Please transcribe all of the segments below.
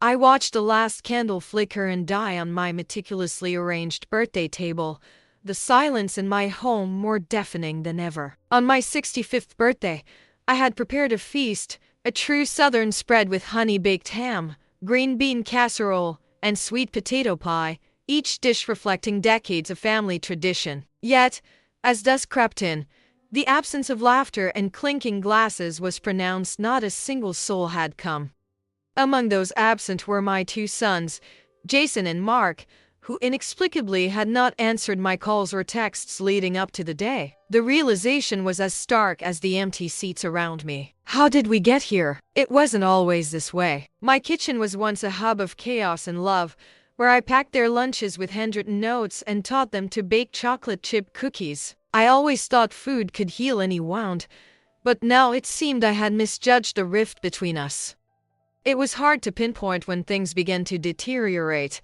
I watched the last candle flicker and die on my meticulously arranged birthday table, the silence in my home more deafening than ever. On my 65th birthday, I had prepared a feast, a true southern spread with honey-baked ham, green bean casserole, and sweet potato pie, each dish reflecting decades of family tradition. Yet, as dusk crept in, the absence of laughter and clinking glasses was pronounced. Not a single soul had come. Among those absent were my two sons, Jason and Mark, who inexplicably had not answered my calls or texts leading up to the day. The realization was as stark as the empty seats around me. How did we get here? It wasn't always this way. My kitchen was once a hub of chaos and love, where I packed their lunches with handwritten notes and taught them to bake chocolate chip cookies. I always thought food could heal any wound, but now it seemed I had misjudged the rift between us. It was hard to pinpoint when things began to deteriorate,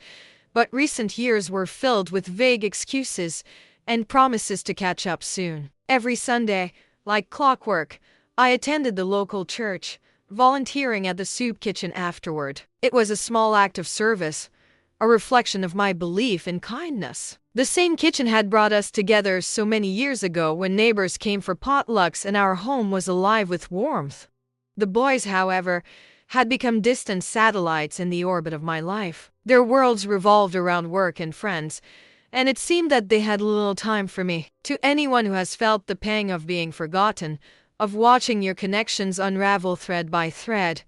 but recent years were filled with vague excuses and promises to catch up soon. Every Sunday, like clockwork, I attended the local church, volunteering at the soup kitchen afterward. It was a small act of service, a reflection of my belief in kindness. The same kitchen had brought us together so many years ago when neighbors came for potlucks and our home was alive with warmth. The boys, however, had become distant satellites in the orbit of my life. Their worlds revolved around work and friends, and it seemed that they had little time for me. To anyone who has felt the pang of being forgotten, of watching your connections unravel thread by thread,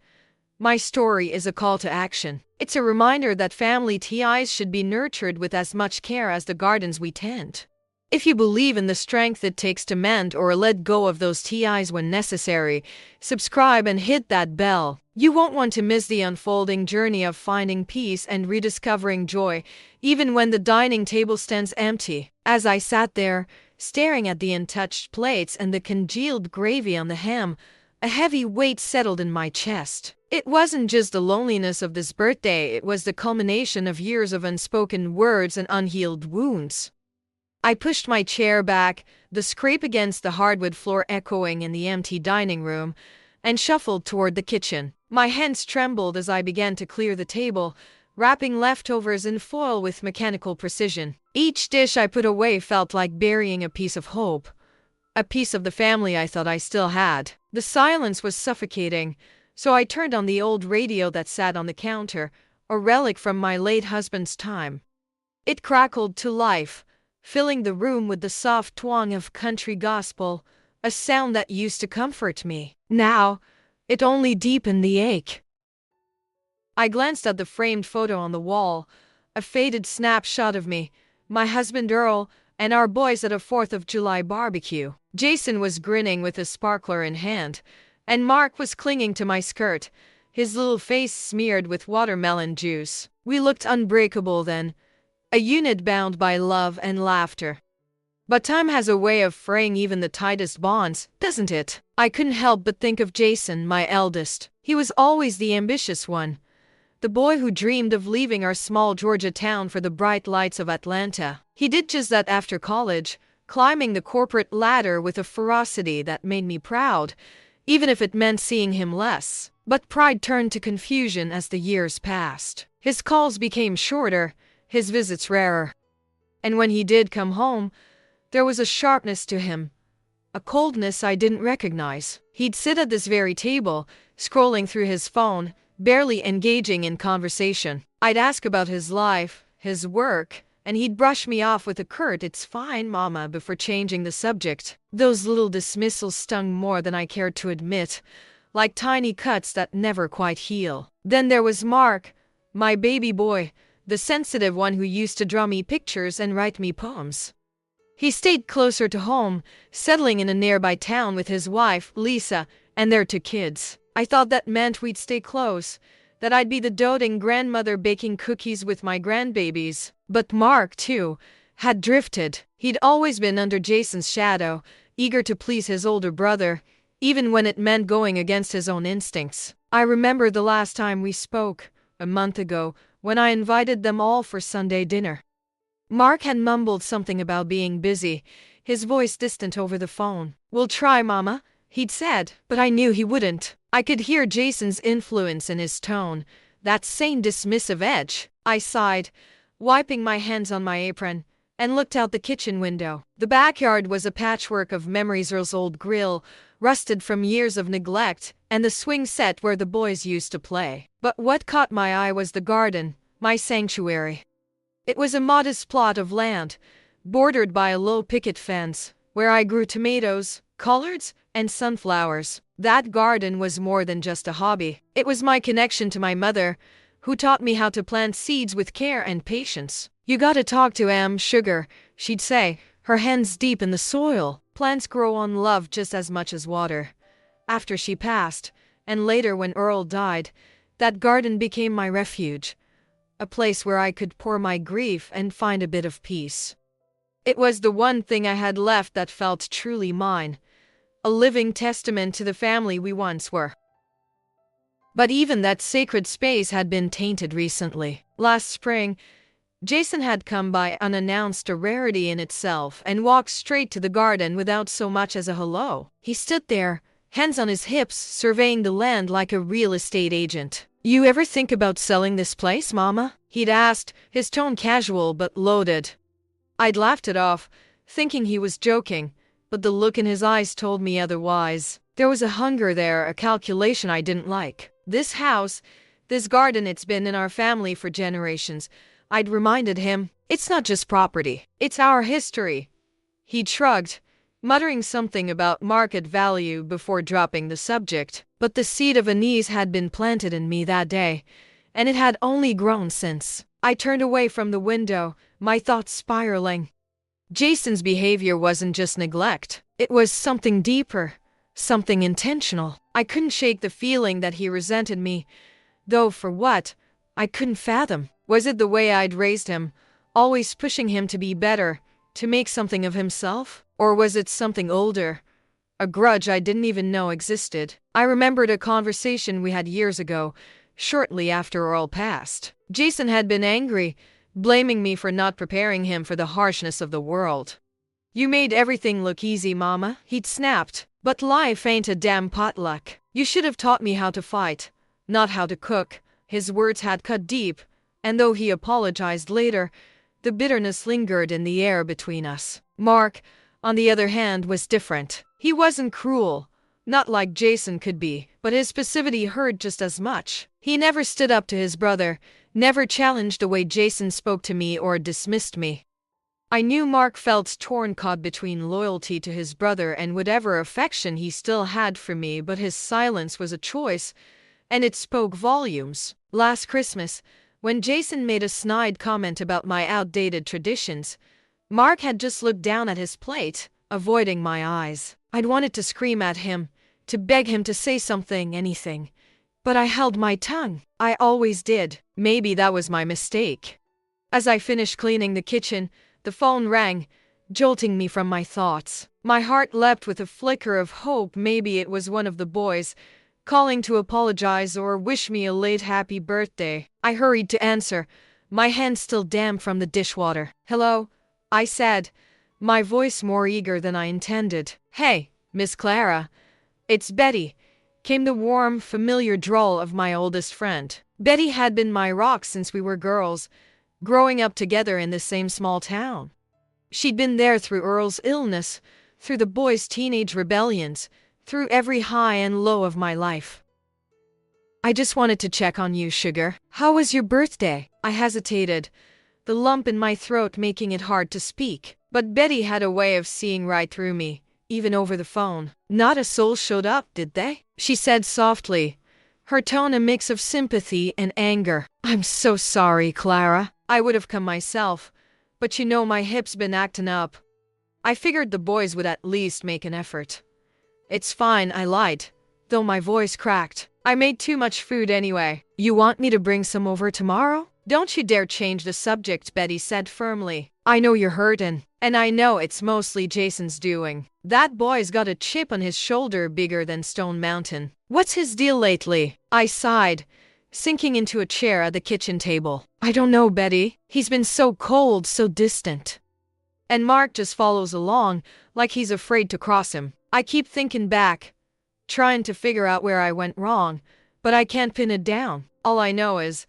my story is a call to action. It's a reminder that family ties should be nurtured with as much care as the gardens we tend. If you believe in the strength it takes to mend or let go of those ties when necessary, subscribe and hit that bell. You won't want to miss the unfolding journey of finding peace and rediscovering joy, even when the dining table stands empty. As I sat there, staring at the untouched plates and the congealed gravy on the ham, a heavy weight settled in my chest. It wasn't just the loneliness of this birthday, it was the culmination of years of unspoken words and unhealed wounds. I pushed my chair back, the scrape against the hardwood floor echoing in the empty dining room, and shuffled toward the kitchen. My hands trembled as I began to clear the table, wrapping leftovers in foil with mechanical precision. Each dish I put away felt like burying a piece of hope, a piece of the family I thought I still had. The silence was suffocating, so I turned on the old radio that sat on the counter, a relic from my late husband's time. It crackled to life, filling the room with the soft twang of country gospel, a sound that used to comfort me. Now, it only deepened the ache. I glanced at the framed photo on the wall, a faded snapshot of me, my husband Earl, and our boys at a 4th of July barbecue. Jason was grinning with a sparkler in hand, and Mark was clinging to my skirt, his little face smeared with watermelon juice. We looked unbreakable then, a unit bound by love and laughter. But time has a way of fraying even the tightest bonds, doesn't it? I couldn't help but think of Jason, my eldest. He was always the ambitious one, the boy who dreamed of leaving our small Georgia town for the bright lights of Atlanta. He did just that after college, climbing the corporate ladder with a ferocity that made me proud, even if it meant seeing him less. But pride turned to confusion as the years passed. His calls became shorter, his visits rarer. And when he did come home, there was a sharpness to him, a coldness I didn't recognize. He'd sit at this very table, scrolling through his phone, barely engaging in conversation. I'd ask about his life, his work, and he'd brush me off with a curt "It's fine, Mama," before changing the subject. Those little dismissals stung more than I cared to admit, like tiny cuts that never quite heal. Then there was Mark, my baby boy, the sensitive one who used to draw me pictures and write me poems. He stayed closer to home, settling in a nearby town with his wife, Lisa, and their 2 kids. I thought that meant we'd stay close, that I'd be the doting grandmother baking cookies with my grandbabies. But Mark, too, had drifted. He'd always been under Jason's shadow, eager to please his older brother, even when it meant going against his own instincts. I remember the last time we spoke, a month ago, when I invited them all for Sunday dinner. Mark had mumbled something about being busy, his voice distant over the phone. "We'll try, Mama," he'd said, but I knew he wouldn't. I could hear Jason's influence in his tone, that same dismissive edge. I sighed, wiping my hands on my apron, and looked out the kitchen window. The backyard was a patchwork of memories: Earl's old grill, rusted from years of neglect, and the swing set where the boys used to play. But what caught my eye was the garden, my sanctuary. It was a modest plot of land, bordered by a low picket fence, where I grew tomatoes, collards, and sunflowers. That garden was more than just a hobby. It was my connection to my mother, who taught me how to plant seeds with care and patience. "You gotta talk to Sugar," she'd say, her hands deep in the soil. Plants grow on love just as much as water. After she passed, and later when Earl died, that garden became my refuge, a place where I could pour my grief and find a bit of peace. It was the one thing I had left that felt truly mine, a living testament to the family we once were. But even that sacred space had been tainted recently. Last spring, Jason had come by unannounced, a rarity in itself, and walked straight to the garden without so much as a hello. He stood there, hands on his hips, surveying the land like a real estate agent. "You ever think about selling this place, Mama?" he'd asked, his tone casual but loaded. I'd laughed it off, thinking he was joking, but the look in his eyes told me otherwise. There was a hunger there, a calculation I didn't like. "This house, this garden, it's been in our family for generations," I'd reminded him. "It's not just property, it's our history." He shrugged, muttering something about market value before dropping the subject. But the seed of unease had been planted in me that day, and it had only grown since. I turned away from the window, my thoughts spiraling. Jason's behavior wasn't just neglect. It was something deeper, something intentional. I couldn't shake the feeling that he resented me, though for what, I couldn't fathom. Was it the way I'd raised him, always pushing him to be better, to make something of himself? Or was it something older, a grudge I didn't even know existed? I remembered a conversation we had years ago, shortly after Earl passed. Jason had been angry, blaming me for not preparing him for the harshness of the world. "You made everything look easy, Mama," he'd snapped. "But life ain't a damn potluck. You should have taught me how to fight, not how to cook." His words had cut deep, and though he apologized later, the bitterness lingered in the air between us. Mark, on the other hand, was different. He wasn't cruel, not like Jason could be, but his passivity hurt just as much. He never stood up to his brother, never challenged the way Jason spoke to me or dismissed me. I knew Mark felt torn, caught between loyalty to his brother and whatever affection he still had for me, but his silence was a choice, and it spoke volumes. Last Christmas, when Jason made a snide comment about my outdated traditions, Mark had just looked down at his plate, avoiding my eyes. I'd wanted to scream at him, to beg him to say something, anything. But I held my tongue. I always did. Maybe that was my mistake. As I finished cleaning the kitchen, the phone rang, jolting me from my thoughts. My heart leapt with a flicker of hope. Maybe it was one of the boys, calling to apologize or wish me a late happy birthday. I hurried to answer, my hands still damp from the dishwater. "Hello," I said, my voice more eager than I intended. "Hey, Miss Clara. It's Betty," came the warm, familiar drawl of my oldest friend. Betty had been my rock since we were girls, growing up together in the same small town. She'd been there through Earl's illness, through the boys' teenage rebellions, through every high and low of my life. "I just wanted to check on you, Sugar. How was your birthday?" I hesitated, the lump in my throat making it hard to speak. But Betty had a way of seeing right through me, even over the phone. "Not a soul showed up, did they?" she said softly, her tone a mix of sympathy and anger. "I'm so sorry, Clara. I would have come myself, but you know my hip's been acting up. I figured the boys would at least make an effort." "It's fine," I lied, though my voice cracked. "I made too much food anyway." "You want me to bring some over tomorrow?" "Don't you dare change the subject," Betty said firmly. "I know you're hurtin', and I know it's mostly Jason's doing. That boy's got a chip on his shoulder bigger than Stone Mountain." "What's his deal lately?" I sighed, sinking into a chair at the kitchen table. "I don't know, Betty. He's been so cold, so distant. And Mark just follows along, like he's afraid to cross him. I keep thinking back, trying to figure out where I went wrong, but I can't pin it down. All I know is,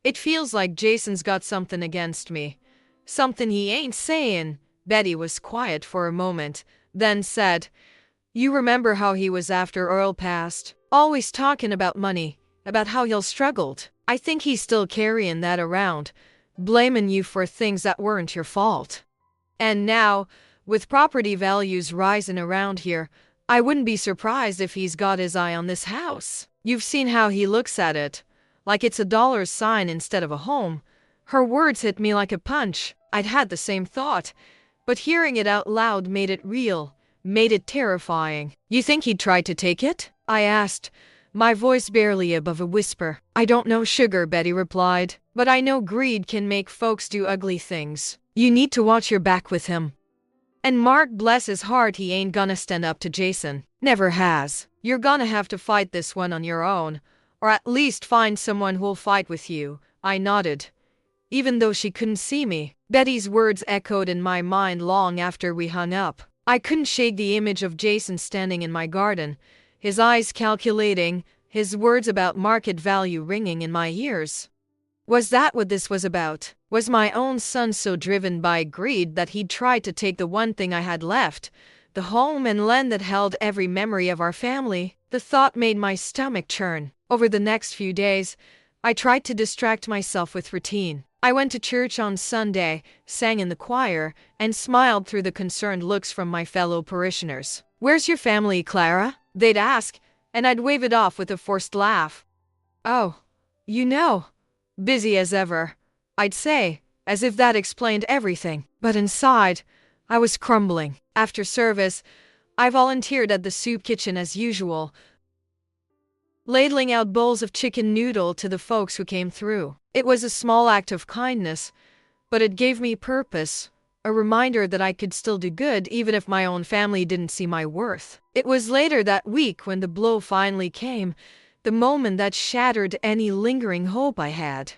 it feels like Jason's got something against me. Something he ain't saying. Betty was quiet for a moment, then said, "You remember how he was after Earl passed? Always talking about money, about how he'll struggled. I think he's still carrying that around, blaming you for things that weren't your fault. And now, with property values rising around here, I wouldn't be surprised if he's got his eye on this house. You've seen how he looks at it, like it's a dollar sign instead of a home." Her words hit me like a punch. I'd had the same thought, but hearing it out loud made it real, made it terrifying. "You think he'd try to take it?" I asked, my voice barely above a whisper. "I don't know, sugar," Betty replied, "but I know greed can make folks do ugly things. You need to watch your back with him. And Mark, bless his heart, he ain't gonna stand up to Jason. Never has. You're gonna have to fight this one on your own, or at least find someone who'll fight with you." I nodded, even though she couldn't see me. Betty's words echoed in my mind long after we hung up. I couldn't shake the image of Jason standing in my garden, his eyes calculating, his words about market value ringing in my ears. Was that what this was about? Was my own son so driven by greed that he'd tried to take the one thing I had left, the home and land that held every memory of our family? The thought made my stomach churn. Over the next few days, I tried to distract myself with routine. I went to church on Sunday, sang in the choir, and smiled through the concerned looks from my fellow parishioners. "Where's your family, Clara?" they'd ask, and I'd wave it off with a forced laugh. "Oh, you know, busy as ever," I'd say, as if that explained everything. But inside, I was crumbling. After service, I volunteered at the soup kitchen as usual, ladling out bowls of chicken noodle to the folks who came through. It was a small act of kindness, but it gave me purpose, a reminder that I could still do good even if my own family didn't see my worth. It was later that week when the blow finally came, the moment that shattered any lingering hope I had.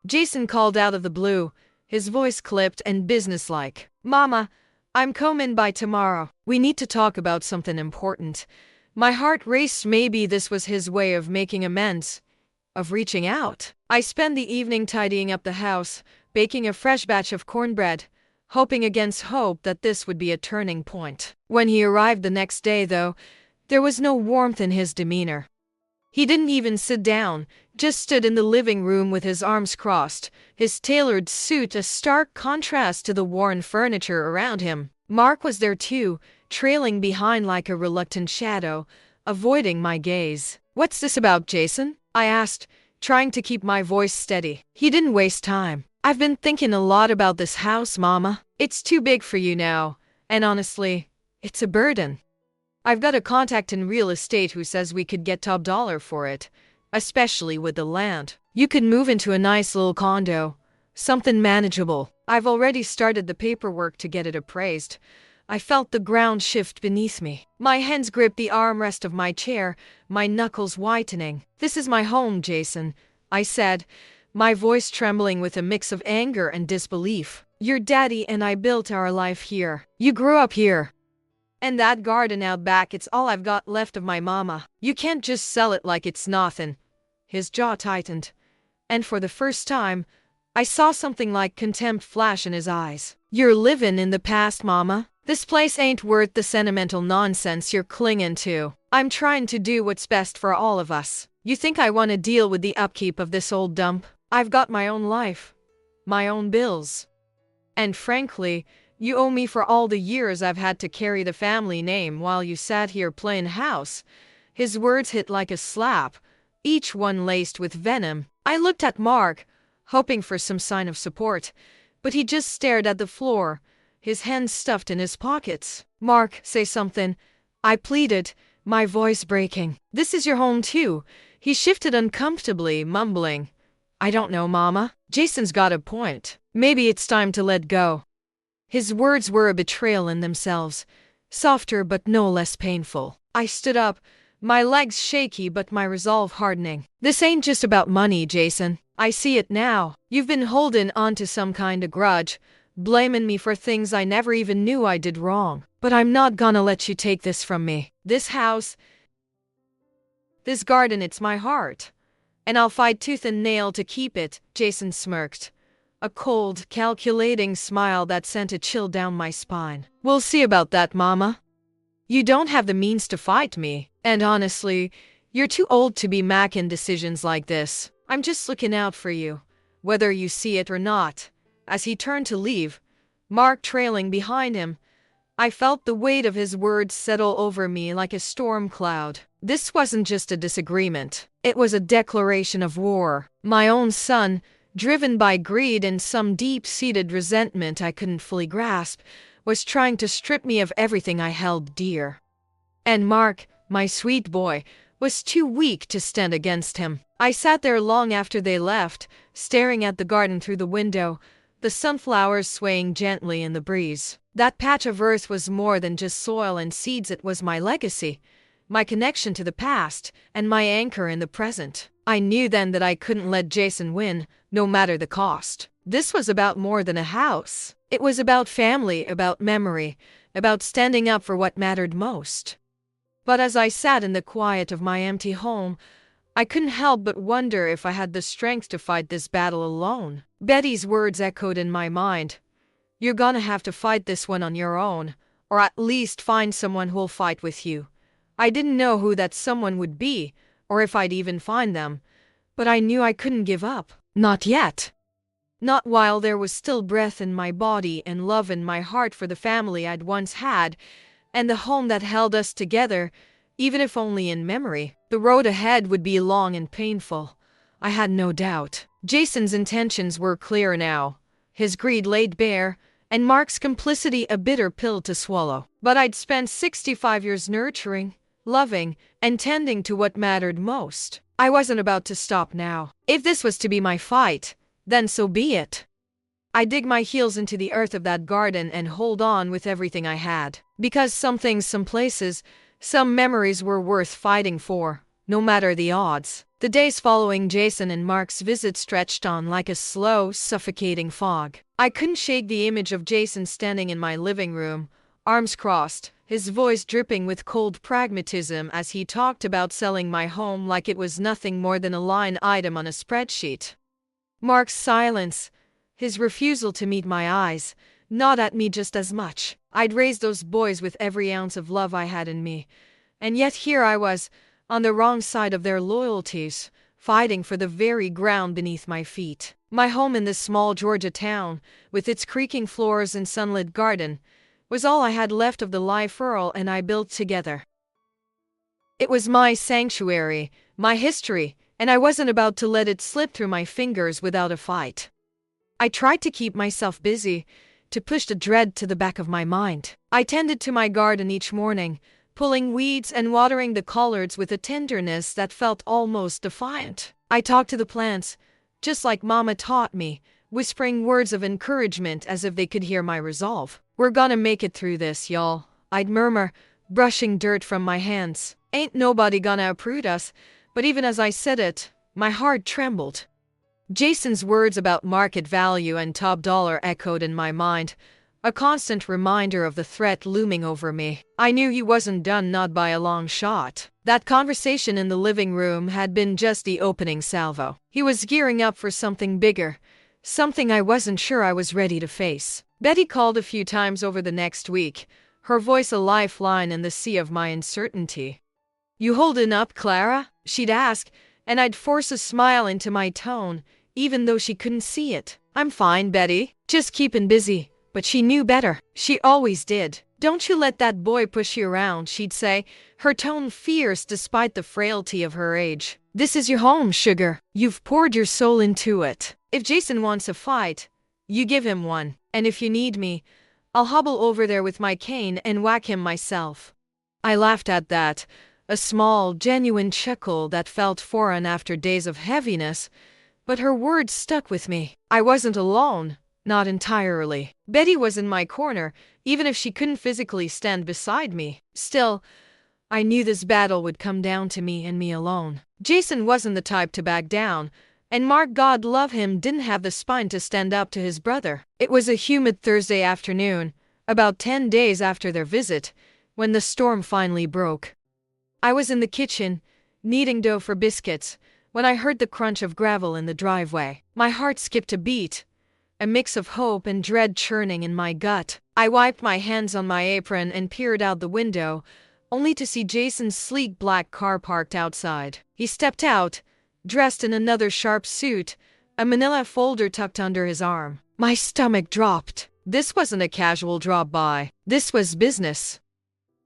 Jason called out of the blue, his voice clipped and businesslike. "Mama, I'm coming by tomorrow. We need to talk about something important." My heart raced. Maybe this was his way of making amends, of reaching out. I spent the evening tidying up the house, baking a fresh batch of cornbread, hoping against hope that this would be a turning point. When he arrived the next day, though, there was no warmth in his demeanor. He didn't even sit down, just stood in the living room with his arms crossed, his tailored suit a stark contrast to the worn furniture around him. Mark was there too, trailing behind like a reluctant shadow, avoiding my gaze. "What's this about, Jason?" I asked, trying to keep my voice steady. He didn't waste time. "I've been thinking a lot about this house, Mama. It's too big for you now, and honestly, it's a burden. I've got a contact in real estate who says we could get top dollar for it, especially with the land. You could move into a nice little condo, something manageable. I've already started the paperwork to get it appraised." I felt the ground shift beneath me. My hands gripped the armrest of my chair, my knuckles whitening. "This is my home, Jason," I said, my voice trembling with a mix of anger and disbelief. "Your daddy and I built our life here. You grew up here. And that garden out back, it's all I've got left of my mama. You can't just sell it like it's nothing." His jaw tightened, and for the first time, I saw something like contempt flash in his eyes. "You're living in the past, Mama. This place ain't worth the sentimental nonsense you're clinging to. I'm trying to do what's best for all of us. You think I want to deal with the upkeep of this old dump? I've got my own life, my own bills. And frankly, you owe me for all the years I've had to carry the family name while you sat here playing house." His words hit like a slap, each one laced with venom. I looked at Mark, hoping for some sign of support, but he just stared at the floor, his hands stuffed in his pockets. "Mark, say something," I pleaded, my voice breaking. "This is your home too." He shifted uncomfortably, mumbling, "I don't know, Mama. Jason's got a point. Maybe it's time to let go." His words were a betrayal in themselves, softer but no less painful. I stood up, my legs shaky but my resolve hardening. "This ain't just about money, Jason. I see it now. You've been holding on to some kind of grudge, blaming me for things I never even knew I did wrong. But I'm not gonna let you take this from me. This house, this garden, it's my heart. And I'll fight tooth and nail to keep it, Jason smirked. A cold, calculating smile that sent a chill down my spine. We'll see about that, Mama. You don't have the means to fight me, and honestly, you're too old to be making decisions like this. I'm just looking out for you, whether you see it or not. As he turned to leave, Mark trailing behind him, I felt the weight of his words settle over me like a storm cloud. This wasn't just a disagreement. It was a declaration of war. My own son, driven by greed and some deep-seated resentment I couldn't fully grasp, was trying to strip me of everything I held dear. And Mark, my sweet boy, was too weak to stand against him. I sat there long after they left, staring at the garden through the window, the sunflowers swaying gently in the breeze. That patch of earth was more than just soil and seeds, it was my legacy, my connection to the past, and my anchor in the present. I knew then that I couldn't let Jason win, no matter the cost. This was about more than a house. It was about family, about memory, about standing up for what mattered most. But as I sat in the quiet of my empty home, I couldn't help but wonder if I had the strength to fight this battle alone. Betty's words echoed in my mind. You're gonna have to fight this one on your own, or at least find someone who'll fight with you. I didn't know who that someone would be, or if I'd even find them, but I knew I couldn't give up. Not yet. Not while there was still breath in my body and love in my heart for the family I'd once had, and the home that held us together, even if only in memory. The road ahead would be long and painful, I had no doubt. Jason's intentions were clear now, his greed laid bare, and Mark's complicity a bitter pill to swallow. But I'd spent 65 years nurturing, loving, and tending to what mattered most. I wasn't about to stop now. If this was to be my fight, then so be it. I dig my heels into the earth of that garden and hold on with everything I had. Because some things, some places, some memories were worth fighting for, no matter the odds. The days following Jason and Mark's visit stretched on like a slow, suffocating fog. I couldn't shake the image of Jason standing in my living room, arms crossed, his voice dripping with cold pragmatism as he talked about selling my home like it was nothing more than a line item on a spreadsheet. Mark's silence, his refusal to meet my eyes, gnawed at me just as much. I'd raised those boys with every ounce of love I had in me, and yet here I was, on the wrong side of their loyalties, fighting for the very ground beneath my feet. My home in this small Georgia town, with its creaking floors and sunlit garden, was all I had left of the life Earl and I built together. It was my sanctuary, my history, and I wasn't about to let it slip through my fingers without a fight. I tried to keep myself busy, to push the dread to the back of my mind. I tended to my garden each morning, pulling weeds and watering the collards with a tenderness that felt almost defiant. I talked to the plants, just like Mama taught me, whispering words of encouragement as if they could hear my resolve. We're gonna make it through this, y'all, I'd murmur, brushing dirt from my hands. Ain't nobody gonna uproot us, but even as I said it, my heart trembled. Jason's words about market value and top dollar echoed in my mind, a constant reminder of the threat looming over me. I knew he wasn't done, not by a long shot. That conversation in the living room had been just the opening salvo. He was gearing up for something bigger, something I wasn't sure I was ready to face. Betty called a few times over the next week, her voice a lifeline in the sea of my uncertainty. "You holding up, Clara?" she'd ask, and I'd force a smile into my tone, even though she couldn't see it. "I'm fine, Betty. Just keeping busy." But she knew better. She always did. "Don't you let that boy push you around," she'd say, her tone fierce despite the frailty of her age. "This is your home, sugar. You've poured your soul into it. If Jason wants a fight, you give him one. And if you need me, I'll hobble over there with my cane and whack him myself." I laughed at that, a small, genuine chuckle that felt foreign after days of heaviness, but her words stuck with me. I wasn't alone. Not entirely. Betty was in my corner, even if she couldn't physically stand beside me. Still, I knew this battle would come down to me and me alone. Jason wasn't the type to back down, and Mark, God love him, didn't have the spine to stand up to his brother. It was a humid Thursday afternoon, about 10 days after their visit, when the storm finally broke. I was in the kitchen, kneading dough for biscuits, When I heard the crunch of gravel in the driveway, my heart skipped a beat, a mix of hope and dread churning in my gut. I wiped my hands on my apron and peered out the window, only to see Jason's sleek black car parked outside. He stepped out, dressed in another sharp suit, a manila folder tucked under his arm. My stomach dropped. This wasn't a casual drop-by. This was business.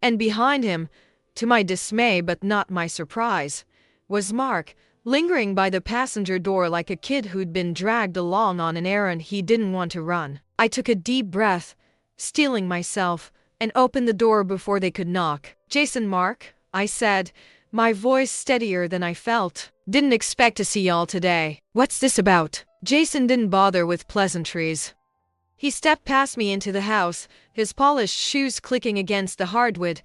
And behind him, to my dismay but not my surprise, was Mark, lingering by the passenger door like a kid who'd been dragged along on an errand he didn't want to run. I took a deep breath, steeling myself, and opened the door before they could knock. "Jason, Mark," I said, my voice steadier than I felt. "Didn't expect to see y'all today. What's this about?" Jason didn't bother with pleasantries. He stepped past me into the house, his polished shoes clicking against the hardwood,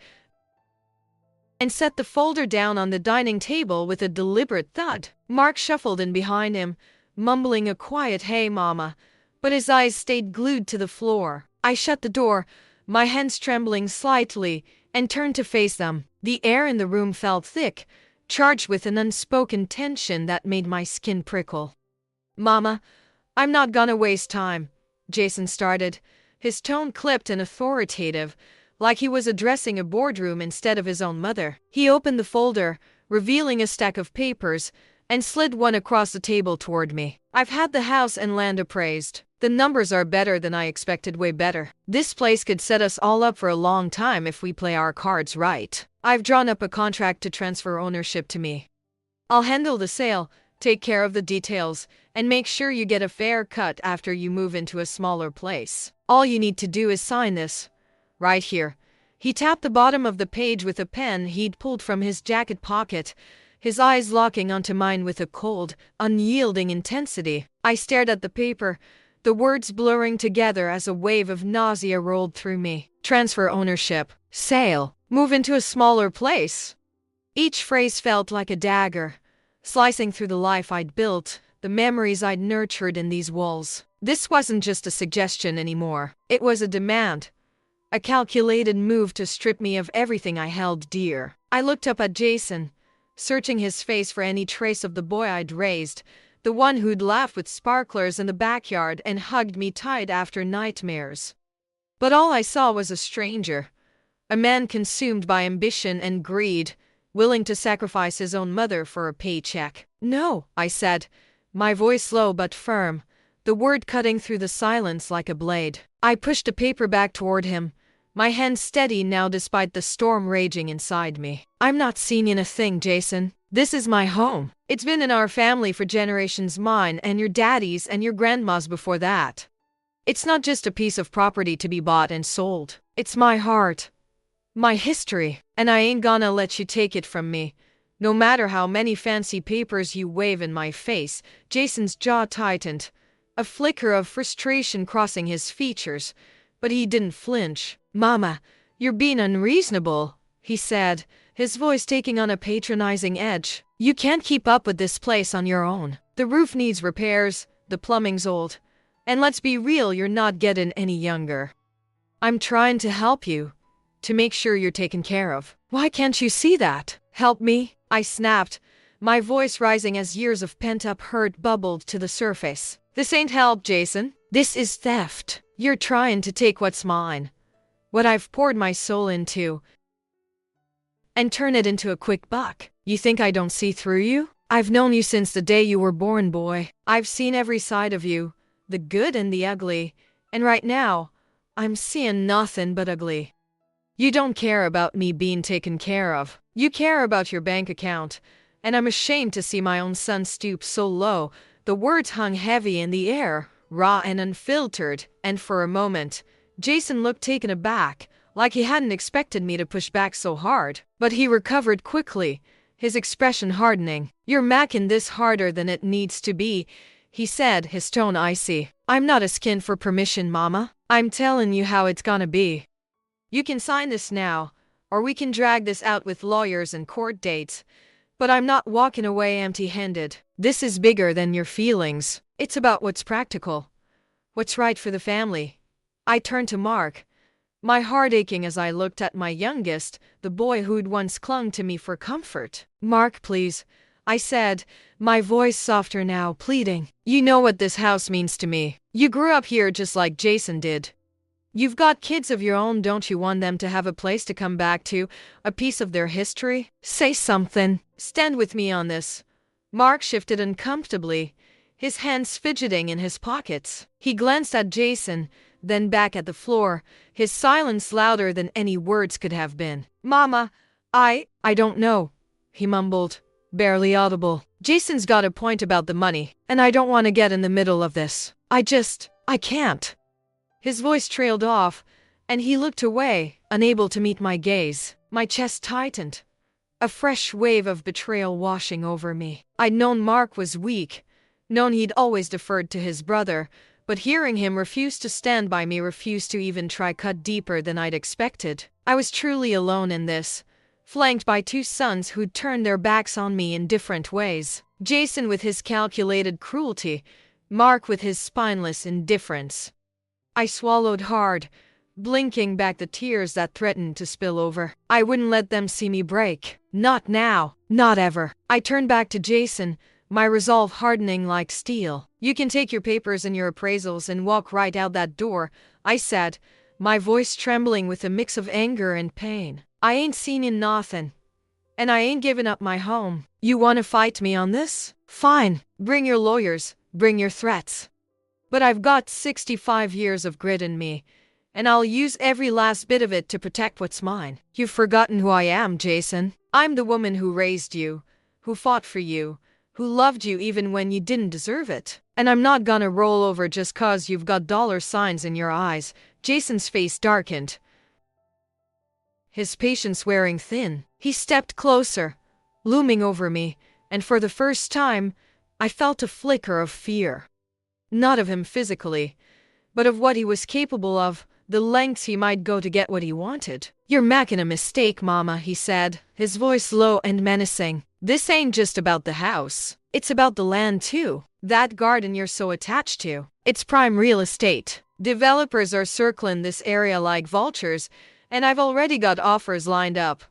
and set the folder down on the dining table with a deliberate thud. Mark shuffled in behind him, mumbling a quiet "Hey, Mama," but his eyes stayed glued to the floor. I shut the door, my hands trembling slightly, and turned to face them. The air in the room felt thick, charged with an unspoken tension that made my skin prickle. "Mama, I'm not gonna waste time," Jason started, his tone clipped and authoritative, like he was addressing a boardroom instead of his own mother. He opened the folder, revealing a stack of papers, and slid one across the table toward me. "I've had the house and land appraised. The numbers are better than I expected, way better. This place could set us all up for a long time if we play our cards right. I've drawn up a contract to transfer ownership to me. I'll handle the sale, take care of the details, and make sure you get a fair cut after you move into a smaller place. All you need to do is sign this. Right here." He tapped the bottom of the page with a pen he'd pulled from his jacket pocket, his eyes locking onto mine with a cold, unyielding intensity. I stared at the paper, the words blurring together as a wave of nausea rolled through me. Transfer ownership, sale, move into a smaller place. Each phrase felt like a dagger, slicing through the life I'd built, the memories I'd nurtured in these walls. This wasn't just a suggestion anymore. It was a demand. A calculated move to strip me of everything I held dear. I looked up at Jason, searching his face for any trace of the boy I'd raised, the one who'd laughed with sparklers in the backyard and hugged me tight after nightmares. But all I saw was a stranger, a man consumed by ambition and greed, willing to sacrifice his own mother for a paycheck. "No," I said, my voice low but firm, the word cutting through the silence like a blade. I pushed the paper back toward him, my hand steady now despite the storm raging inside me. "I'm not seeing a thing, Jason. This is my home. It's been in our family for generations, mine and your daddy's and your grandma's before that. It's not just a piece of property to be bought and sold. It's my heart, my history, and I ain't gonna let you take it from me, no matter how many fancy papers you wave in my face." Jason's jaw tightened, a flicker of frustration crossing his features, but he didn't flinch. "Mama, you're being unreasonable," he said, his voice taking on a patronizing edge. "You can't keep up with this place on your own. The roof needs repairs, the plumbing's old, and let's be real, you're not getting any younger. I'm trying to help you, to make sure you're taken care of. Why can't you see that?" "Help me?" I snapped, my voice rising as years of pent-up hurt bubbled to the surface. "This ain't help, Jason. This is theft. You're trying to take what's mine, what I've poured my soul into, and turn it into a quick buck. You think I don't see through you? I've known you since the day you were born, boy. I've seen every side of you, the good and the ugly, and right now, I'm seeing nothing but ugly. You don't care about me being taken care of. You care about your bank account, and I'm ashamed to see my own son stoop so low." The words hung heavy in the air, raw and unfiltered, and for a moment, Jason looked taken aback, like he hadn't expected me to push back so hard. But he recovered quickly, his expression hardening. "You're macking this harder than it needs to be," he said, his tone icy. "I'm not asking for permission, Mama. I'm telling you how it's gonna be. You can sign this now, or we can drag this out with lawyers and court dates, but I'm not walking away empty-handed. This is bigger than your feelings. It's about what's practical, what's right for the family." I turned to Mark, my heart aching as I looked at my youngest, the boy who'd once clung to me for comfort. "Mark, please, I said, my voice softer now, pleading. You know what this house means to me. You grew up here just like Jason did. You've got kids of your own, don't you want them to have a place to come back to, a piece of their history? Say something. Stand with me on this. Mark shifted uncomfortably, his hands fidgeting in his pockets. He glanced at Jason, then back at the floor, his silence louder than any words could have been. Mama, I don't know, he mumbled, barely audible. Jason's got a point about the money, and I don't want to get in the middle of this. I can't. His voice trailed off, and he looked away, unable to meet my gaze. My chest tightened, a fresh wave of betrayal washing over me. I'd known Mark was weak, known he'd always deferred to his brother, but hearing him refuse to stand by me, refuse to even try cut deeper than I'd expected. I was truly alone in this, flanked by two sons who'd turned their backs on me in different ways. Jason with his calculated cruelty, Mark with his spineless indifference. I swallowed hard, blinking back the tears that threatened to spill over. I wouldn't let them see me break. Not now. Not ever. I turned back to Jason, my resolve hardening like steel. You can take your papers and your appraisals and walk right out that door, I said, my voice trembling with a mix of anger and pain. I ain't seen in nothin', and I ain't giving up my home. You want to fight me on this? Fine. Bring your lawyers, bring your threats. But I've got 65 years of grit in me, and I'll use every last bit of it to protect what's mine. You've forgotten who I am, Jason. I'm the woman who raised you, who fought for you, who loved you even when you didn't deserve it. And I'm not gonna roll over just 'cause you've got dollar signs in your eyes. Jason's face darkened, his patience wearing thin. He stepped closer, looming over me, and for the first time, I felt a flicker of fear. Not of him physically, but of what he was capable of, the lengths he might go to get what he wanted. You're making a mistake, Mama, he said, his voice low and menacing. This ain't just about the house. It's about the land too. That garden you're so attached to. It's prime real estate. Developers are circling this area like vultures, and I've already got offers lined up.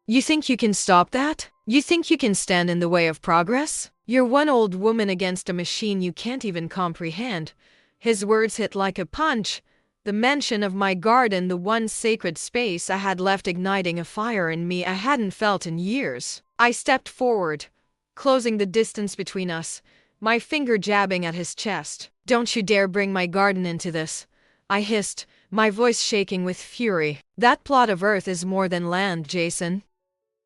You think you can stop that? You think you can stand in the way of progress? You're one old woman against a machine you can't even comprehend. His words hit like a punch. The mention of my garden, the one sacred space I had left, igniting a fire in me I hadn't felt in years. I stepped forward, closing the distance between us, my finger jabbing at his chest. Don't you dare bring my garden into this, I hissed, my voice shaking with fury. That plot of earth is more than land, Jason.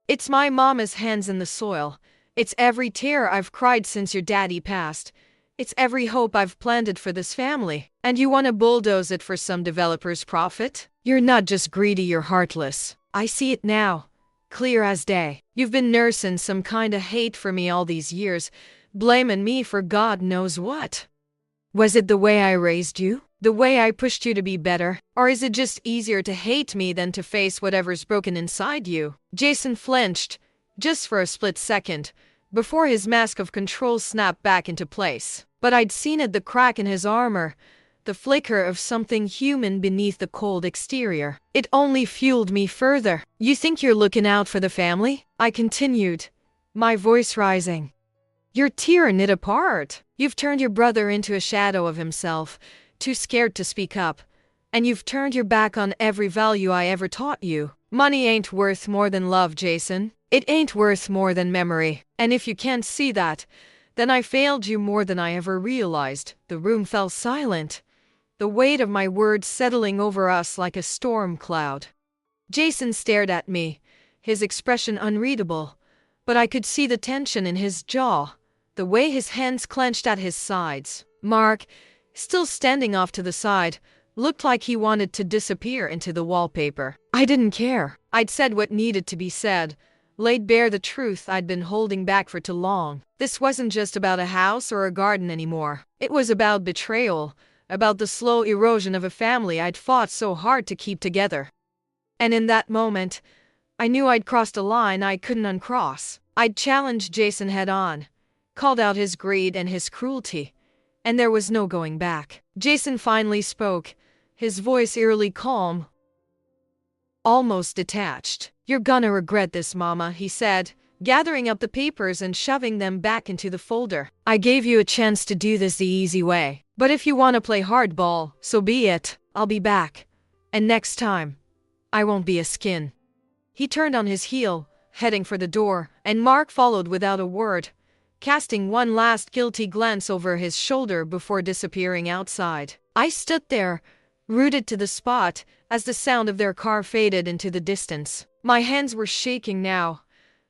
It's my mama's hands in the soil. It's every tear I've cried since your daddy passed. It's every hope I've planted for this family. And you want to bulldoze it for some developer's profit? You're not just greedy, you're heartless. I see it now, clear as day. You've been nursing some kind of hate for me all these years, blaming me for God knows what. Was it the way I raised you? The way I pushed you to be better? Or is it just easier to hate me than to face whatever's broken inside you? Jason flinched, just for a split second, before his mask of control snapped back into place. But I'd seen it, the crack in his armor, the flicker of something human beneath the cold exterior. It only fueled me further. You think you're looking out for the family? I continued, my voice rising. You're tearing it apart. You've turned your brother into a shadow of himself, too scared to speak up. And you've turned your back on every value I ever taught you. Money ain't worth more than love, Jason. It ain't worth more than memory. And if you can't see that, then I failed you more than I ever realized. The room fell silent, the weight of my words settling over us like a storm cloud. Jason stared at me, his expression unreadable, but I could see the tension in his jaw, the way his hands clenched at his sides. Mark, still standing off to the side, looked like he wanted to disappear into the wallpaper. I didn't care. I'd said what needed to be said, laid bare the truth I'd been holding back for too long. This wasn't just about a house or a garden anymore. It was about betrayal, about the slow erosion of a family I'd fought so hard to keep together. And in that moment, I knew I'd crossed a line I couldn't uncross. I'd challenged Jason head on, called out his greed and his cruelty, and there was no going back. Jason finally spoke, his voice eerily calm, almost detached. You're gonna regret this, Mama, he said, gathering up the papers and shoving them back into the folder. I gave you a chance to do this the easy way. But if you want to play hardball, so be it. I'll be back. And next time, I won't be a skin. He turned on his heel, heading for the door, and Mark followed without a word, casting one last guilty glance over his shoulder before disappearing outside. I stood there, rooted to the spot, as the sound of their car faded into the distance. My hands were shaking now,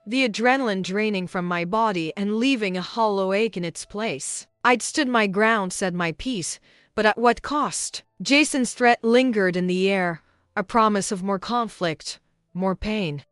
the adrenaline draining from my body and leaving a hollow ache in its place. I'd stood my ground, said my piece, but at what cost? Jason's threat lingered in the air, a promise of more conflict, more pain.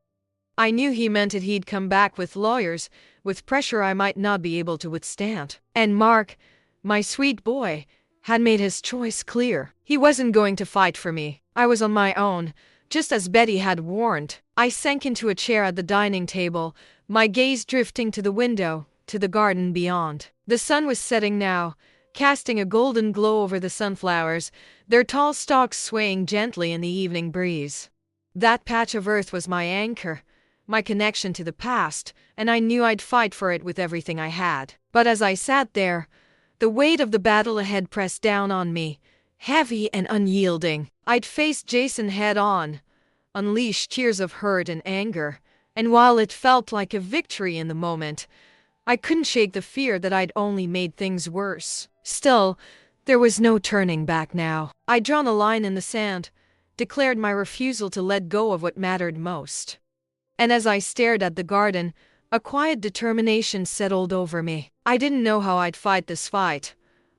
I knew he meant it. He'd come back with lawyers, with pressure I might not be able to withstand. And Mark, my sweet boy, had made his choice clear. He wasn't going to fight for me. I was on my own, just as Betty had warned. I sank into a chair at the dining table, my gaze drifting to the window, to the garden beyond. The sun was setting now, casting a golden glow over the sunflowers, their tall stalks swaying gently in the evening breeze. That patch of earth was my anchor, my connection to the past, and I knew I'd fight for it with everything I had. But as I sat there, the weight of the battle ahead pressed down on me, heavy and unyielding. I'd faced Jason head-on, unleashed tears of hurt and anger, and while it felt like a victory in the moment, I couldn't shake the fear that I'd only made things worse. Still, there was no turning back now. I'd drawn a line in the sand, declared my refusal to let go of what mattered most. And as I stared at the garden, a quiet determination settled over me. I didn't know how I'd fight this fight,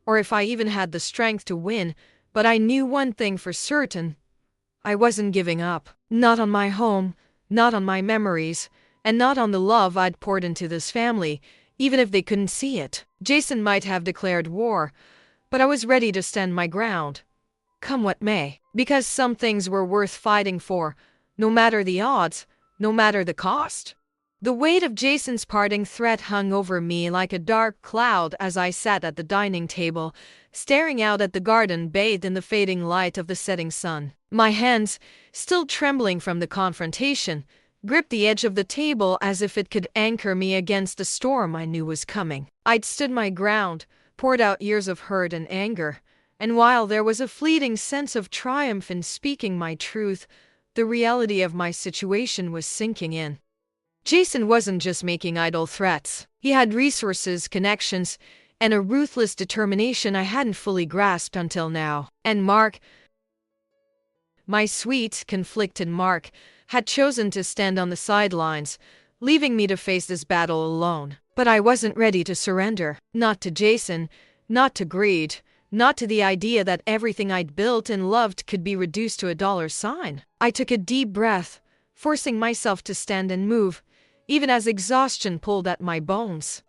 or if I even had the strength to win, but I knew one thing for certain. I wasn't giving up. Not on my home, not on my memories, and not on the love I'd poured into this family, even if they couldn't see it. Jason might have declared war, but I was ready to stand my ground, come what may, because some things were worth fighting for, no matter the odds, no matter the cost. The weight of Jason's parting threat hung over me like a dark cloud as I sat at the dining table, staring out at the garden bathed in the fading light of the setting sun. My hands, still trembling from the confrontation, gripped the edge of the table as if it could anchor me against the storm I knew was coming. I'd stood my ground, poured out years of hurt and anger, and while there was a fleeting sense of triumph in speaking my truth, the reality of my situation was sinking in. Jason wasn't just making idle threats. He had resources, connections, and a ruthless determination I hadn't fully grasped until now. And Mark, my sweet, conflicted Mark, had chosen to stand on the sidelines, leaving me to face this battle alone. But I wasn't ready to surrender. Not to Jason, not to greed, not to the idea that everything I'd built and loved could be reduced to a dollar sign. I took a deep breath, forcing myself to stand and move, even as exhaustion pulled at my bones.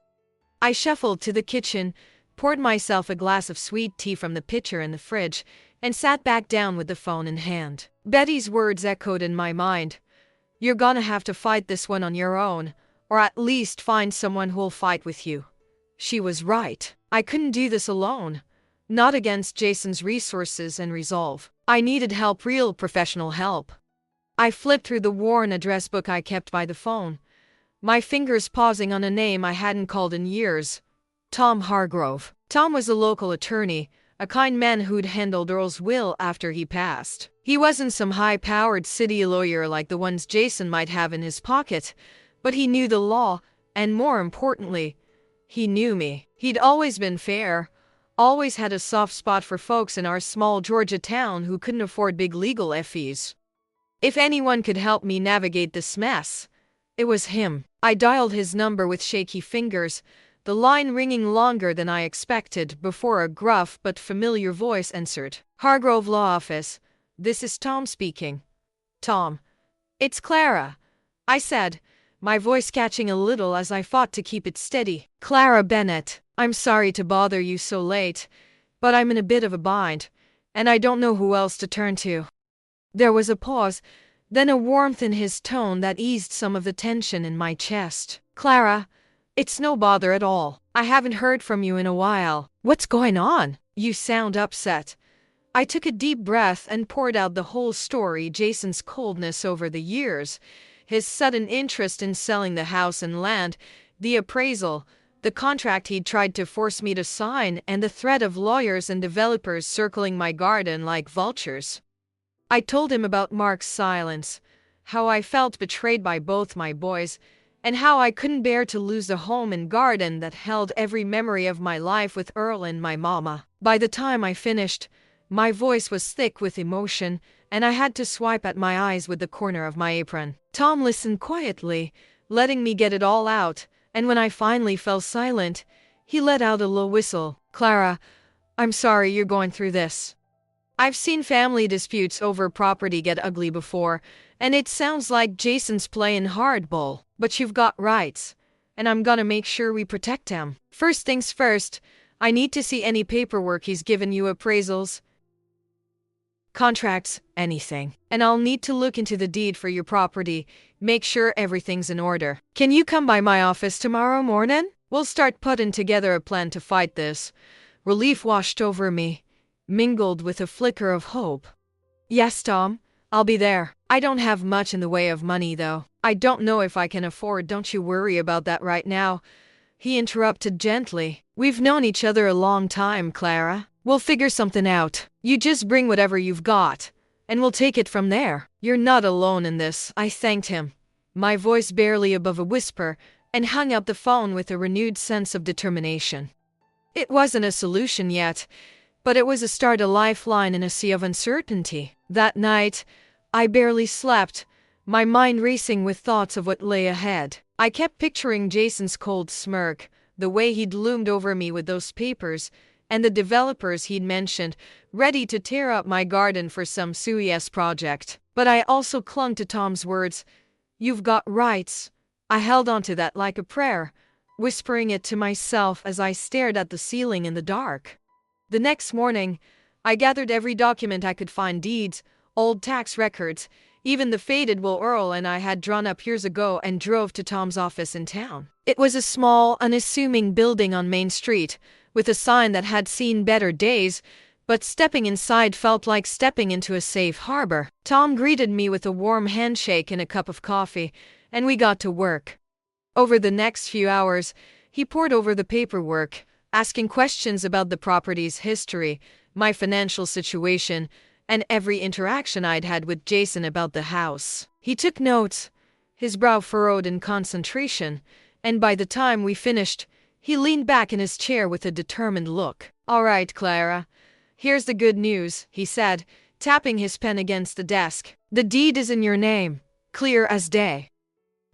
I shuffled to the kitchen, poured myself a glass of sweet tea from the pitcher in the fridge, and sat back down with the phone in hand. Betty's words echoed in my mind. You're gonna have to fight this one on your own, or at least find someone who'll fight with you. She was right. I couldn't do this alone. Not against Jason's resources and resolve. I needed help, real professional help. I flipped through the worn address book I kept by the phone, my fingers pausing on a name I hadn't called in years. Tom Hargrove. Tom was a local attorney, a kind man who'd handled Earl's will after he passed. He wasn't some high-powered city lawyer like the ones Jason might have in his pocket, but he knew the law, and more importantly, he knew me. He'd always been fair, always had a soft spot for folks in our small Georgia town who couldn't afford big legal fees. If anyone could help me navigate this mess, it was him. I dialed his number with shaky fingers, the line ringing longer than I expected before a gruff but familiar voice answered. Hargrove Law Office. This is Tom speaking. Tom. It's Clara, I said, my voice catching a little as I fought to keep it steady. Clara Bennett. I'm sorry to bother you so late, but I'm in a bit of a bind, and I don't know who else to turn to. There was a pause, then a warmth in his tone that eased some of the tension in my chest. Clara, it's no bother at all. I haven't heard from you in a while. What's going on? You sound upset. I took a deep breath and poured out the whole story. Jason's coldness over the years, His sudden interest in selling the house and land, the appraisal, the contract he'd tried to force me to sign, and the threat of lawyers and developers circling my garden like vultures. I told him about Mark's silence, how I felt betrayed by both my boys, and how I couldn't bear to lose the home and garden that held every memory of my life with Earl and my mama. By the time I finished, my voice was thick with emotion, and I had to swipe at my eyes with the corner of my apron. Tom listened quietly, letting me get it all out, and when I finally fell silent, he let out a low whistle. "Clara, I'm sorry you're going through this. I've seen family disputes over property get ugly before, and it sounds like Jason's playing hardball. But you've got rights, and I'm gonna make sure we protect them. First things first, I need to see any paperwork he's given you, appraisals, contracts, anything. And I'll need to look into the deed for your property, make sure everything's in order. Can you come by my office tomorrow morning? We'll start putting together a plan to fight this." Relief washed over me, mingled with a flicker of hope. "Yes, Tom, I'll be there. I don't have much in the way of money, though. I don't know if I can afford." "Don't you worry about that right now," he interrupted gently. "We've known each other a long time, Clara. We'll figure something out. You just bring whatever you've got, and we'll take it from there. You're not alone in this." I thanked him, my voice barely above a whisper, and hung up the phone with a renewed sense of determination. It wasn't a solution yet, but it was a start, a lifeline in a sea of uncertainty. That night, I barely slept, my mind racing with thoughts of what lay ahead. I kept picturing Jason's cold smirk, the way he'd loomed over me with those papers, and the developers he'd mentioned, ready to tear up my garden for some SUES project. But I also clung to Tom's words, "You've got rights." I held on to that like a prayer, whispering it to myself as I stared at the ceiling in the dark. The next morning, I gathered every document I could find, deeds, old tax records, even the faded will Earl and I had drawn up years ago, and drove to Tom's office in town. It was a small, unassuming building on Main Street, with a sign that had seen better days, but stepping inside felt like stepping into a safe harbor. Tom greeted me with a warm handshake and a cup of coffee, and we got to work. Over the next few hours, he pored over the paperwork, asking questions about the property's history, my financial situation, and every interaction I'd had with Jason about the house. He took notes, his brow furrowed in concentration, and by the time we finished, he leaned back in his chair with a determined look. "All right, Clara, here's the good news," he said, tapping his pen against the desk. "The deed is in your name, clear as day.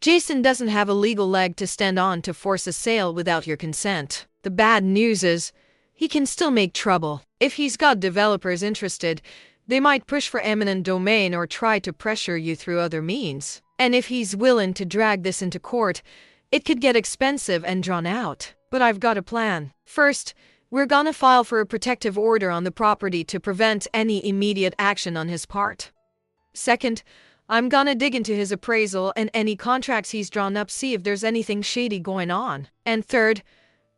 Jason doesn't have a legal leg to stand on to force a sale without your consent. The bad news is, he can still make trouble. If he's got developers interested, they might push for eminent domain or try to pressure you through other means. And if he's willing to drag this into court, it could get expensive and drawn out. But I've got a plan. First, we're gonna file for a protective order on the property to prevent any immediate action on his part. Second, I'm gonna dig into his appraisal and any contracts he's drawn up, see if there's anything shady going on. And third,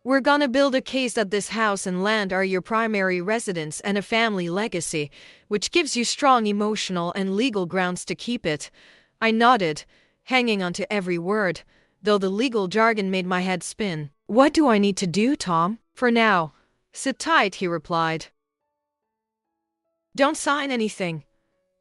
we're gonna build a case that this house and land are your primary residence and a family legacy, which gives you strong emotional and legal grounds to keep it. I nodded, hanging on to every word, though the legal jargon made my head spin. "What do I need to do, Tom?" "For now, sit tight," he replied. "Don't sign anything.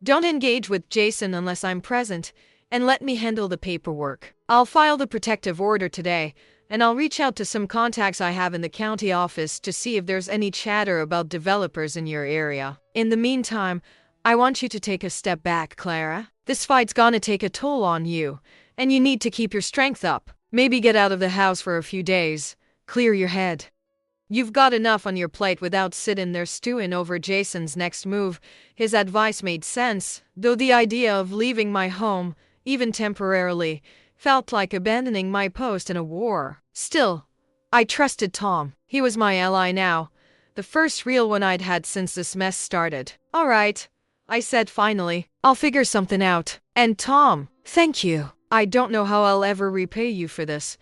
Don't engage with Jason unless I'm present, and let me handle the paperwork. I'll file the protective order today, and I'll reach out to some contacts I have in the county office to see if there's any chatter about developers in your area. In the meantime, I want you to take a step back, Clara. This fight's gonna take a toll on you, and you need to keep your strength up. Maybe get out of the house for a few days. Clear your head. You've got enough on your plate without sitting there stewing over Jason's next move." His advice made sense, though the idea of leaving my home, even temporarily, felt like abandoning my post in a war. Still, I trusted Tom. He was my ally now, the first real one I'd had since this mess started. "All right," I said finally. "I'll figure something out. And Tom, thank you. I don't know how I'll ever repay you for this."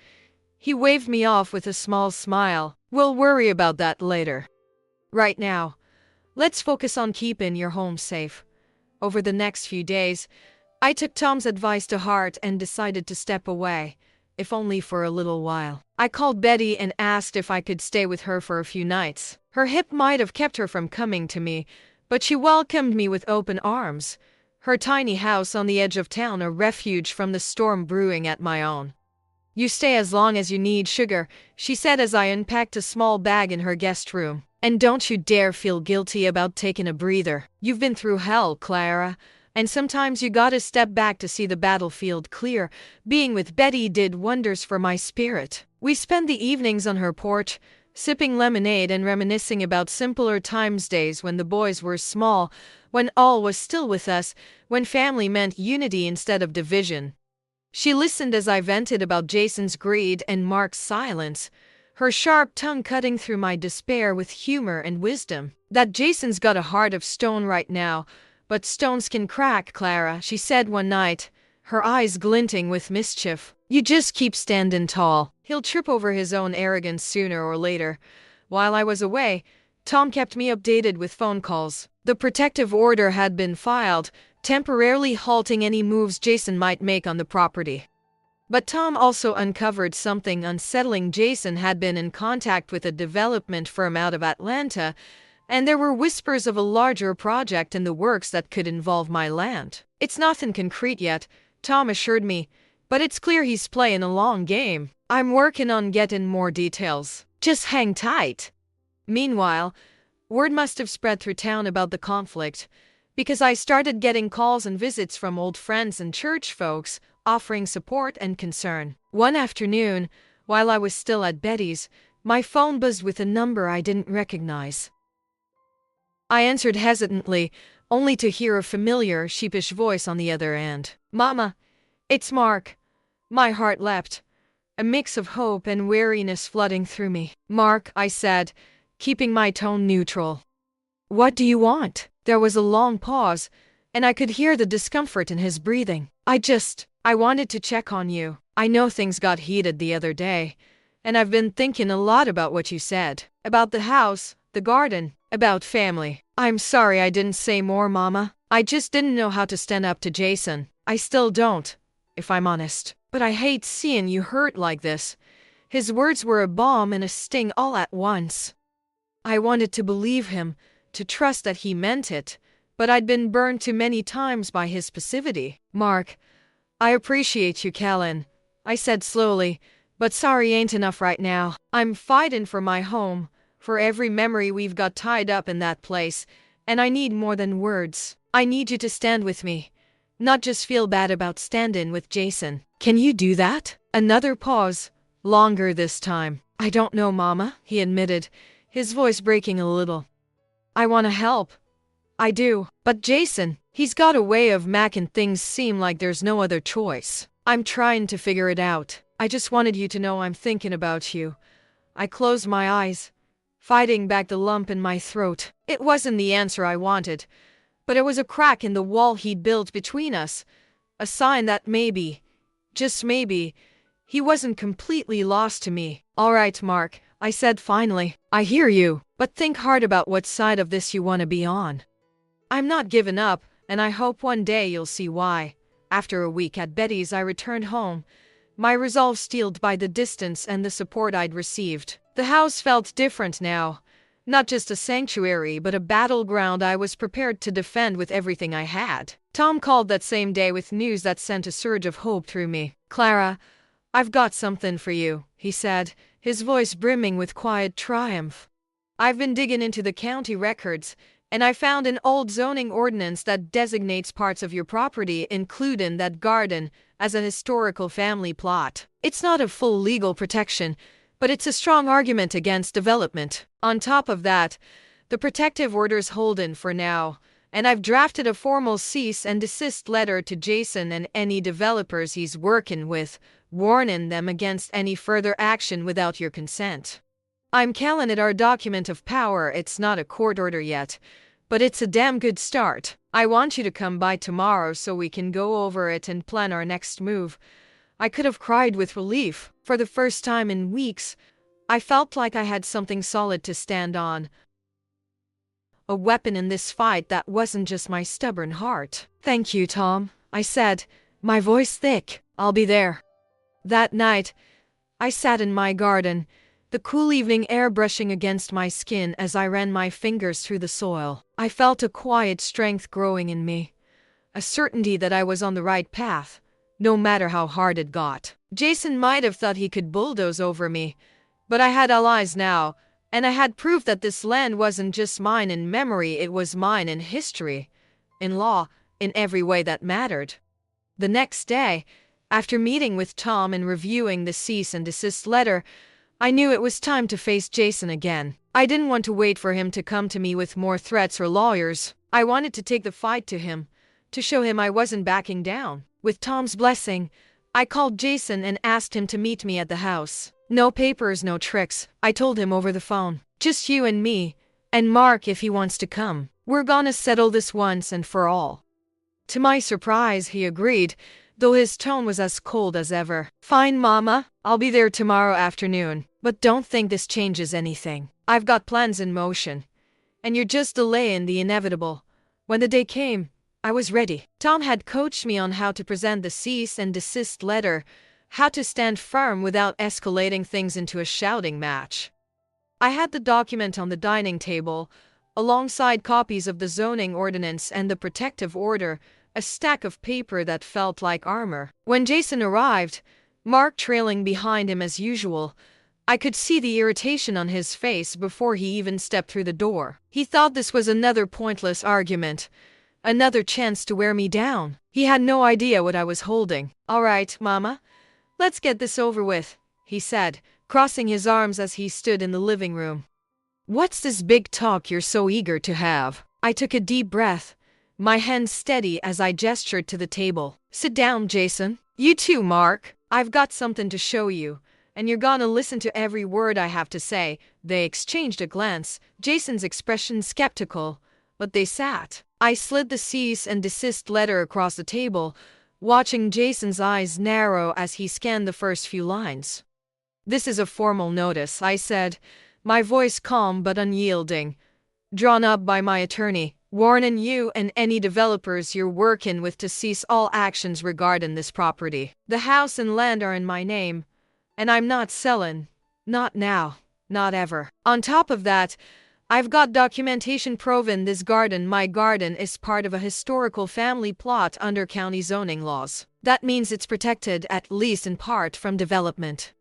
He waved me off with a small smile. "We'll worry about that later. Right now, let's focus on keeping your home safe." Over the next few days, I took Tom's advice to heart and decided to step away, if only for a little while. I called Betty and asked if I could stay with her for a few nights. Her hip might have kept her from coming to me, but she welcomed me with open arms. Her tiny house on the edge of town, a refuge from the storm brewing at my own. "You stay as long as you need, sugar," she said as I unpacked a small bag in her guest room. "And don't you dare feel guilty about taking a breather. You've been through hell, Clara, and sometimes you gotta step back to see the battlefield clear." Being with Betty did wonders for my spirit. We spent the evenings on her porch, sipping lemonade and reminiscing about simpler times, days when the boys were small, when all was still with us, when family meant unity instead of division. She listened as I vented about Jason's greed and Mark's silence, her sharp tongue cutting through my despair with humor and wisdom. "That Jason's got a heart of stone right now, but stones can crack, Clara," she said one night, her eyes glinting with mischief. "You just keep standing tall. He'll trip over his own arrogance sooner or later." While I was away, Tom kept me updated with phone calls. The protective order had been filed, temporarily halting any moves Jason might make on the property. But Tom also uncovered something unsettling. Jason had been in contact with a development firm out of Atlanta, and there were whispers of a larger project in the works that could involve my land. "It's nothing concrete yet," Tom assured me, "but it's clear he's playing a long game. I'm working on getting more details. Just hang tight." Meanwhile, word must have spread through town about the conflict, because I started getting calls and visits from old friends and church folks offering support and concern. One afternoon, while I was still at Betty's, my phone buzzed with a number I didn't recognize. I answered hesitantly, only to hear a familiar, sheepish voice on the other end. "Mama, it's Mark." My heart leapt, a mix of hope and weariness flooding through me. "Mark," I said, keeping my tone neutral. "What do you want?" There was a long pause, and I could hear the discomfort in his breathing. I wanted to check on you. I know things got heated the other day, and I've been thinking a lot about what you said. About the house, the garden, about family." "I'm sorry I didn't say more, Mama. I just didn't know how to stand up to Jason. I still don't, if I'm honest. But I hate seeing you hurt like this." His words were a balm and a sting all at once. I wanted to believe him, to trust that he meant it, but I'd been burned too many times by his passivity. "Mark, I appreciate you, Callan," I said slowly, "but sorry ain't enough right now. I'm fighting for my home, for every memory we've got tied up in that place, and I need more than words. I need you to stand with me, not just feel bad about standing with Jason. Can you do that?" Another pause, longer this time. "I don't know, Mama," he admitted, his voice breaking a little. "I want to help. I do. But Jason, he's got a way of making things seem like there's no other choice. I'm trying to figure it out. I just wanted you to know I'm thinking about you." I closed my eyes, fighting back the lump in my throat. It wasn't the answer I wanted, but it was a crack in the wall he'd built between us, a sign that maybe, just maybe, he wasn't completely lost to me. "All right, Mark," I said finally. "I hear you, but think hard about what side of this you want to be on. I'm not giving up, and I hope one day you'll see why." After a week at Betty's, I returned home, my resolve steeled by the distance and the support I'd received. The house felt different now, not just a sanctuary but a battleground I was prepared to defend with everything I had. Tom called that same day with news that sent a surge of hope through me. "Clara, I've got something for you," he said, his voice brimming with quiet triumph. "I've been digging into the county records, and I found an old zoning ordinance that designates parts of your property, including that garden, as a historical family plot. It's not a full legal protection, but it's a strong argument against development. On top of that, the protective order's holding for now, and I've drafted a formal cease and desist letter to Jason and any developers he's working with, warning them against any further action without your consent. I'm calling it our document of power. It's not a court order yet, but it's a damn good start. I want you to come by tomorrow so we can go over it and plan our next move." I could have cried with relief. For the first time in weeks, I felt like I had something solid to stand on. A weapon in this fight that wasn't just my stubborn heart. "Thank you, Tom," I said, my voice thick. I'll be there. That night, I sat in my garden, the cool evening air brushing against my skin as I ran my fingers through the soil. I felt a quiet strength growing in me, a certainty that I was on the right path, no matter how hard it got. Jason might have thought he could bulldoze over me, but I had allies now, and I had proof that this land wasn't just mine in memory, it was mine in history, in law, in every way that mattered. The next day, after meeting with Tom and reviewing the cease and desist letter, I knew it was time to face Jason again. I didn't want to wait for him to come to me with more threats or lawyers. I wanted to take the fight to him, to show him I wasn't backing down. With Tom's blessing, I called Jason and asked him to meet me at the house. No papers, no tricks, I told him over the phone. Just you and me, and Mark if he wants to come. We're gonna settle this once and for all. To my surprise, he agreed, though his tone was as cold as ever. Fine, Mama, I'll be there tomorrow afternoon, but don't think this changes anything. I've got plans in motion, and you're just delaying the inevitable. When the day came, I was ready. Tom had coached me on how to present the cease and desist letter, how to stand firm without escalating things into a shouting match. I had the document on the dining table, alongside copies of the zoning ordinance and the protective order, a stack of paper that felt like armor. When Jason arrived, Mark trailing behind him as usual, I could see the irritation on his face before he even stepped through the door. He thought this was another pointless argument, another chance to wear me down. He had no idea what I was holding. All right, Mama, let's get this over with, he said, crossing his arms as he stood in the living room. What's this big talk you're so eager to have? I took a deep breath, my hand steady as I gestured to the table. Sit down, Jason. You too, Mark. I've got something to show you, and you're gonna listen to every word I have to say. They exchanged a glance, Jason's expression skeptical, but they sat. I slid the cease and desist letter across the table, watching Jason's eyes narrow as he scanned the first few lines. This is a formal notice, I said, my voice calm but unyielding, drawn up by my attorney, warning you and any developers you're working with to cease all actions regarding this property. The house and land are in my name, and I'm not selling. Not now. Not ever. On top of that, I've got documentation proving this garden, my garden, is part of a historical family plot under county zoning laws. That means it's protected, at least in part, from development.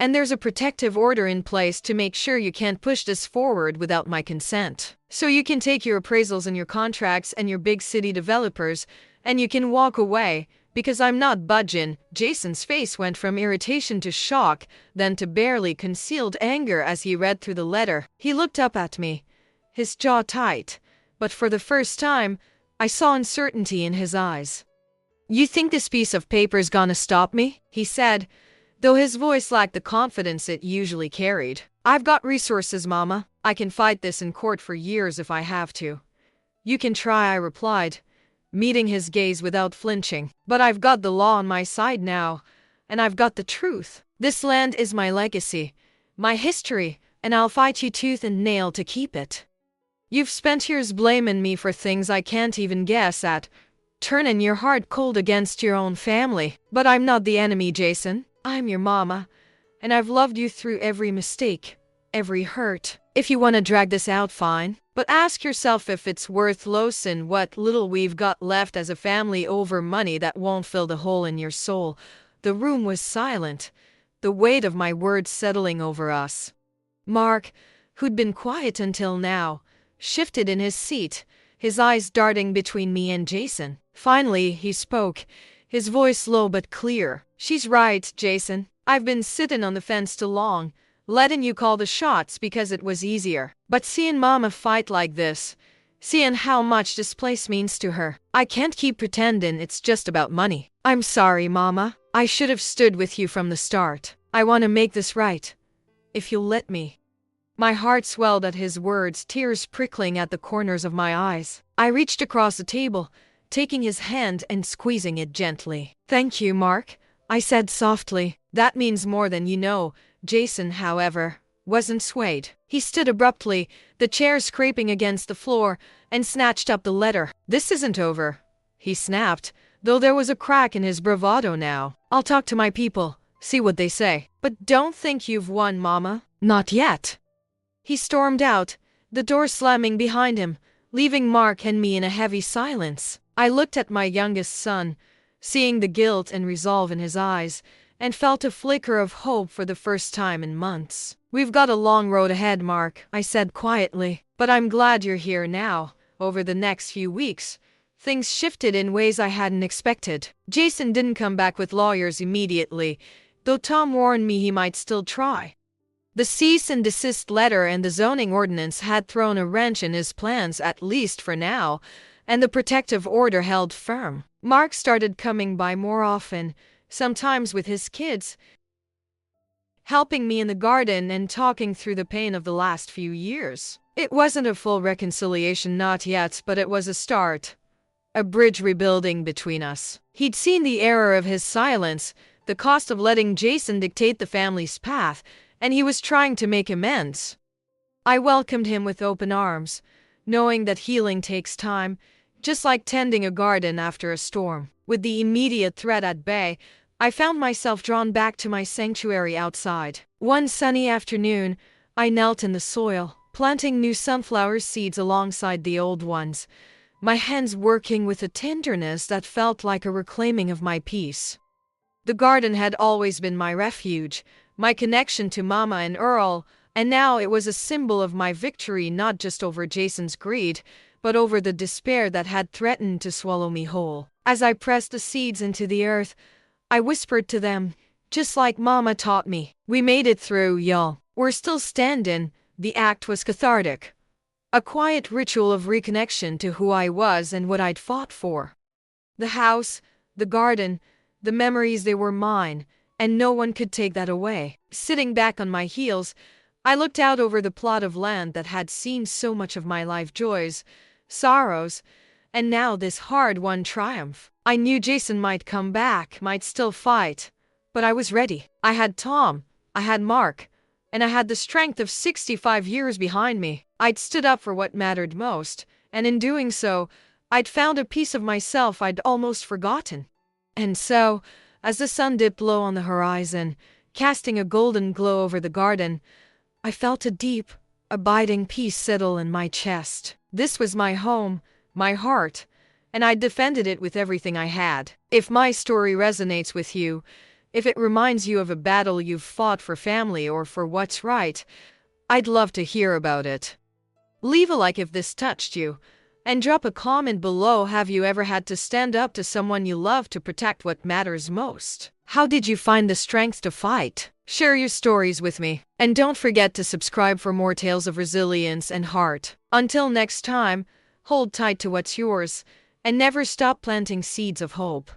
And there's a protective order in place to make sure you can't push this forward without my consent. So you can take your appraisals and your contracts and your big city developers, and you can walk away, because I'm not budging. Jason's face went from irritation to shock, then to barely concealed anger as he read through the letter. He looked up at me, his jaw tight, but for the first time, I saw uncertainty in his eyes. You think this piece of paper's gonna stop me? He said, though his voice lacked the confidence it usually carried. I've got resources, Mama. I can fight this in court for years if I have to. You can try, I replied, meeting his gaze without flinching. But I've got the law on my side now, and I've got the truth. This land is my legacy, my history, and I'll fight you tooth and nail to keep it. You've spent years blaming me for things I can't even guess at, turning your heart cold against your own family. But I'm not the enemy, Jason. I'm your mama, and I've loved you through every mistake, every hurt. If you want to drag this out, fine, but ask yourself if it's worth losing what little we've got left as a family over money that won't fill the hole in your soul. The room was silent, the weight of my words settling over us. Mark, who'd been quiet until now, shifted in his seat, his eyes darting between me and Jason. Finally, he spoke, his voice low but clear. She's right, Jason. I've been sitting on the fence too long, letting you call the shots because it was easier. But seeing Mama fight like this, seeing how much this place means to her, I can't keep pretending it's just about money. I'm sorry, Mama. I should have stood with you from the start. I want to make this right, if you'll let me. My heart swelled at his words, tears prickling at the corners of my eyes. I reached across the table, taking his hand and squeezing it gently. Thank you, Mark, I said softly. That means more than you know. Jason, however, wasn't swayed. He stood abruptly, the chair scraping against the floor, and snatched up the letter. This isn't over, he snapped, though there was a crack in his bravado now. I'll talk to my people, see what they say. But don't think you've won, Mama. Not yet. He stormed out, the door slamming behind him, leaving Mark and me in a heavy silence. I looked at my youngest son, seeing the guilt and resolve in his eyes, and felt a flicker of hope for the first time in months. We've got a long road ahead, Mark, I said quietly, but I'm glad you're here now. Over the next few weeks, things shifted in ways I hadn't expected. Jason didn't come back with lawyers immediately, though Tom warned me he might still try. The cease and desist letter and the zoning ordinance had thrown a wrench in his plans, at least for now, and the protective order held firm. Mark started coming by more often, sometimes with his kids, helping me in the garden and talking through the pain of the last few years. It wasn't a full reconciliation, not yet, but it was a start. A bridge rebuilding between us. He'd seen the error of his silence, the cost of letting Jason dictate the family's path, and he was trying to make amends. I welcomed him with open arms, knowing that healing takes time, just like tending a garden after a storm. With the immediate threat at bay, I found myself drawn back to my sanctuary outside. One sunny afternoon, I knelt in the soil, planting new sunflower seeds alongside the old ones, my hands working with a tenderness that felt like a reclaiming of my peace. The garden had always been my refuge, my connection to Mama and Earl, and now it was a symbol of my victory, not just over Jason's greed, but over the despair that had threatened to swallow me whole. As I pressed the seeds into the earth, I whispered to them, just like Mama taught me, "We made it through, y'all. We're still standing." The act was cathartic. A quiet ritual of reconnection to who I was and what I'd fought for. The house, the garden, the memories, they were mine, and no one could take that away. Sitting back on my heels, I looked out over the plot of land that had seen so much of my life joys, sorrows, and now this hard-won triumph. I knew Jason might come back, might still fight, but I was ready. I had Tom, I had Mark, and I had the strength of 65 years behind me. I'd stood up for what mattered most, and in doing so, I'd found a piece of myself I'd almost forgotten. And so, as the sun dipped low on the horizon, casting a golden glow over the garden, I felt a deep, abiding peace settle in my chest. This was my home, my heart, and I defended it with everything I had. If my story resonates with you, if it reminds you of a battle you've fought for family or for what's right, I'd love to hear about it. Leave a like if this touched you, and drop a comment below. Have you ever had to stand up to someone you love to protect what matters most? How did you find the strength to fight? Share your stories with me, and don't forget to subscribe for more tales of resilience and heart. Until next time, hold tight to what's yours, and never stop planting seeds of hope.